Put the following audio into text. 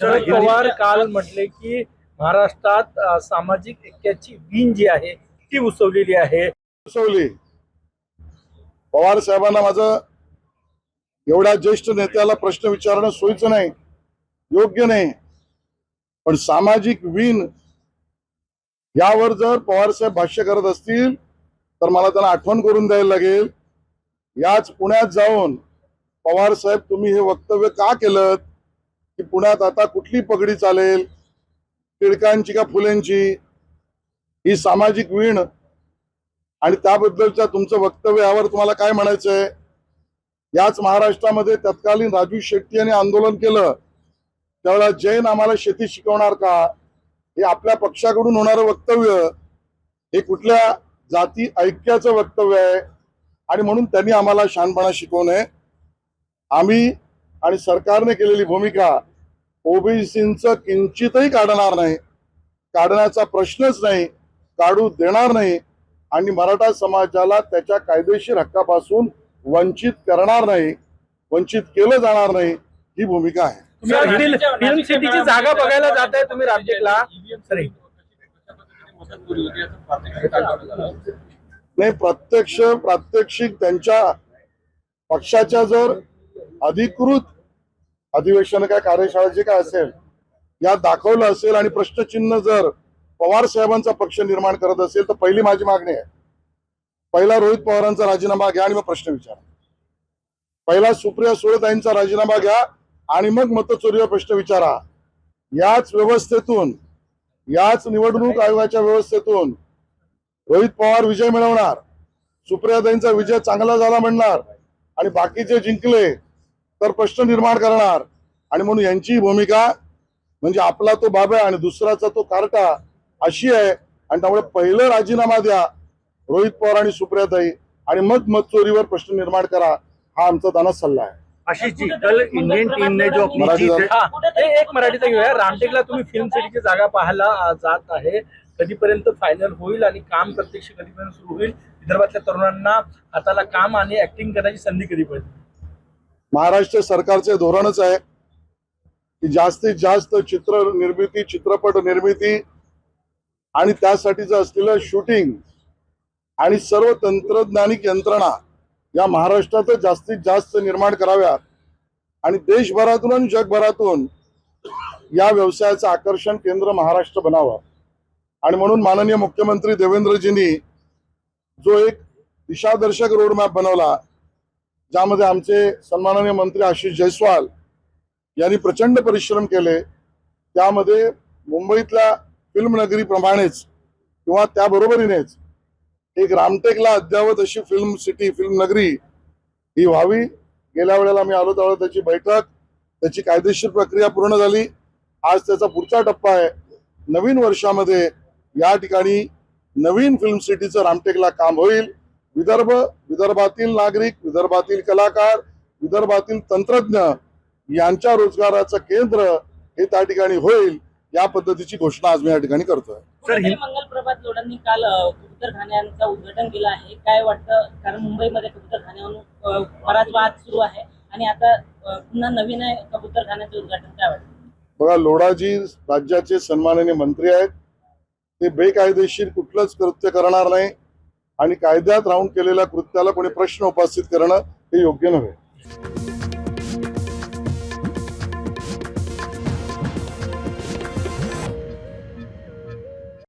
शरद पवार काल म्हटले की महाराष्ट्रात सामाजिक ऐक्याची वीण जी आहे ती उसवलेली आहे. उसवली. पवार साहेबांना माझं एवढ्या ज्येष्ठ नेत्याला प्रश्न विचारणं सोयीचं नाही, योग्य नाही. पण सामाजिक वीण यावर जर पवार साहेब भाष्य करत असतील तर मला त्यांना आठवण करून द्यायला लागेल. याच पुण्यात जाऊन पवार साहेब तुम्ही हे वक्तव्य का केलं की पुण्यात आता कुठली पगडी चालेल, टिळकांची का फुलेंची, ही सामाजिक वीण आणि त्याबद्दलच्या तुमचं वक्तव्य यावर तुम्हाला काय म्हणायचंय. याच महाराष्ट्रामध्ये तत्कालीन राजू शेट्टी यांनी आंदोलन केलं त्यावेळेला जैन आम्हाला शेती शिकवणार का, हे आपल्या पक्षाकडून होणारं वक्तव्य हे कुठल्या जाती ऐक्याचं वक्तव्य आहे आणि म्हणून त्यांनी आम्हाला शहाणपणा शिकवू नये. आम्ही आणि सरकारने केलेली भूमिका ओबीसींचं किंचितही काढणार नाही, काढण्याचा प्रश्नच नाही, काढू देणार नाही आणि मराठा समाजाला त्याच्या कायदेशीर हक्कापासून वंचित करणार नाही, वंचित केलं जाणार नाही, ही भूमिका आहे. फिल्म सिटीची जागा बघायला जाताय तुम्ही रामटेकला. नाही, प्रात्यक्षिक त्यांच्या पक्षाच्या जर अधिकृत अधिवेशन काय कार्यशाळा जे काय असेल यात दाखवलं असेल आणि प्रश्नचिन्ह जर पवार साहेबांचा पक्ष निर्माण करत असेल तर पहिली माझी मागणी आहे, पहिला रोहित पवारांचा राजीनामा घ्या आणि मग प्रश्न विचारा. पहिला सुप्रिया सुळेताईंचा राजीनामा घ्या आणि मग मतचोरीवर प्रश्न विचारा. याच व्यवस्थेतून, याच निवडणूक आयोगाच्या व्यवस्थेतून रोहित पवार विजय मिळवणार, सुप्रियाताईंचा विजय चांगला झाला म्हणणार आणि बाकीचे जिंकले तर प्रश्न निर्माण करणार. आणि म्हणून यांची भूमिका म्हणजे आपला तो बाबा आणि दुसराचा तो कार्टा अशी आहे. आणि त्यामुळे पहिलं राजीनामा द्या रोहित पवार आणि सुप्रियाताई आणि मग मतचोरीवर प्रश्न निर्माण करा, हा आमचा त्यांना सल्ला आहे. आशिष जी, कल इंडियन टीम ने जो अपनी जीत एक मराठीचा घेऊया. रामटेकला तुम्ही फिल्म सिटीची जागा पाहायला जात आहे, कधीपर्यंत फायनल होईल आणि काम प्रत्यक्ष कधीपर्यंत सुरू होईल? विदर्भातल्या तरुणांना हाताला काम आणि ऍक्टिंग करायची संधी कधी पडेल? महाराष्ट्र सरकारचे धोरणच आहे की जास्तीत जास्त चित्र निर्मिती, चित्रपट निर्मिती आणि त्यासाठीचं असलेलं शूटिंग आणि सर्व तंत्रज्ञानिक यंत्रणा या महाराष्ट्रातच जास्तीत जास्त निर्माण कराव्यात आणि देशभरातून आणि जगभरातून या व्यवसायाचं आकर्षण केंद्र महाराष्ट्र बनावं. आणि म्हणून माननीय मुख्यमंत्री देवेंद्रजींनी जो एक दिशादर्शक रोडमॅप बनवला, ज्यामध्ये आमचे सन्माननीय मंत्री आशिष जयस्वाल यांनी प्रचंड परिश्रम केले, त्यामध्ये मुंबईतल्या फिल्म नगरीप्रमाणेच किंवा त्याबरोबरीनेच एक रामटेकला अद्यावत अशी फिल्म सिटी, फिल्म नगरी ही व्हावी. गेल्या वेळेला मी आलो त्यावेळेला त्याची बैठक, त्याची कायदेशीर प्रक्रिया पूर्ण झाली. आज त्याचा पुढचा टप्पा आहे. नवीन वर्षामध्ये या ठिकाणी नवीन फिल्म सिटीचं रामटेकला काम होईल. विदर्भातील नागरिक, विदर्भातील कलाकार, विदर्भातील तंत्रज्ञ यांच्या रोजगाराचं केंद्र हे त्या ठिकाणी होईल, या पद्धतीची घोषणा आज मी या ठिकाणी करतोय. मंगल प्रभात लोढांनी काल कबूतरखान्यांचं उद्घाटन केलं आहे, काय वाटतं? कारण मुंबईमध्ये कबूतरखान्यावरून बराच वाद सुरू आहे आणि आता पुन्हा नवीन आहे कबूतरखान्याचं उद्घाटन, काय वाटतं? बघा, लोढाजी राज्याचे सन्माननीय मंत्री आहेत, ते बेकायदेशीर कुठलंच कृत्य करणार नाही आणि कायद्यात राहून केलेल्या कृत्याला कोणी प्रश्न उपस्थित करणं हे योग्य नव्हे.